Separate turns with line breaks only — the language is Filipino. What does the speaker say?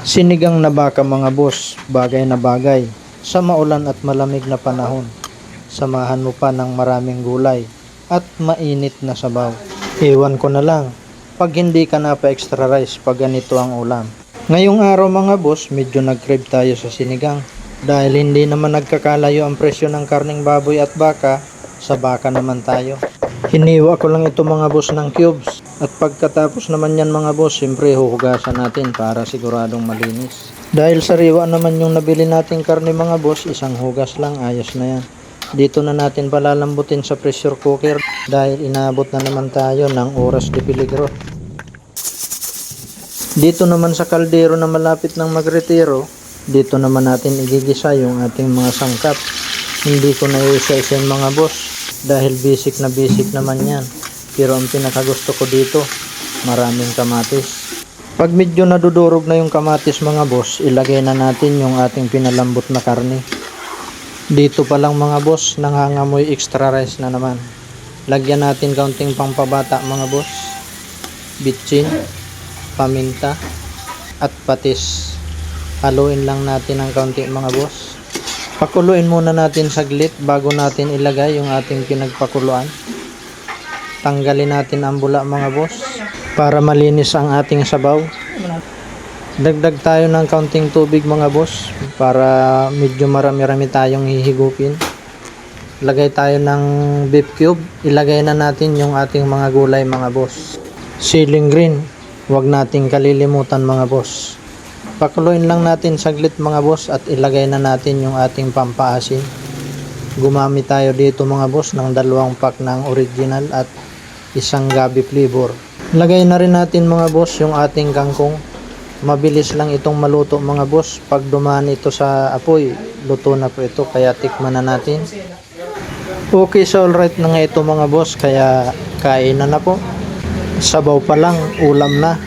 Sinigang na baka mga boss, bagay na bagay. Sa maulan at malamig na panahon, samahan mo pa ng maraming gulay at mainit na sabaw. Ewan ko na lang, pag hindi ka na pa extra rice pag ganito ang ulam. Ngayong araw mga boss, medyo nag-crave tayo sa sinigang. Dahil hindi naman nagkakalayo ang presyo ng karning baboy at baka, sa baka naman tayo. Hiniwa ko lang ito mga boss ng cubes. At pagkatapos naman yan mga boss, siyempre huhugasan natin para siguradong malinis. Dahil sariwa naman yung nabili nating karne mga boss, isang hugas lang, ayos na yan. Dito na natin palalambutin sa pressure cooker dahil inabot na naman tayo ng oras de peligro. Dito naman sa kaldero na malapit ng magretiro, dito naman natin igigisa yung ating mga sangkap. Hindi ko na isa-isa yung mga boss dahil basic naman yan. Pero ang pinakagusto ko dito, maraming kamatis. Pag medyo nadudurog na yung kamatis mga boss, ilagay na natin yung ating pinalambot na karne. Dito pa lang mga boss, nangangamoy extra rice na naman. Lagyan natin kaunting pampabata mga boss. Bitchin, paminta, at patis. Haluin lang natin ng kaunti mga boss. Pakuluin muna natin saglit bago natin ilagay yung ating pinagpakuluan. Tanggalin natin ang bula mga boss para malinis ang ating sabaw. Dagdag tayo ng kaunting tubig mga boss para medyo marami-rami tayong hihigupin. Lagay tayo ng beef cube. Ilagay na natin yung ating mga gulay mga boss. Siling green, huwag nating kalilimutan mga boss. Pakuluin lang natin saglit mga boss at ilagay na natin yung ating pampaasim. Gumamit tayo dito mga boss ng 2 pack ng original at isang gabi flavor. Lagay na rin natin mga boss yung ating kangkong. Mabilis lang itong maluto mga boss. Pag dumaan ito sa apoy, luto na po ito, kaya tikman na natin. Okay, so alright na nga ito mga boss, kaya kain na po. Sabaw pa lang, ulam na.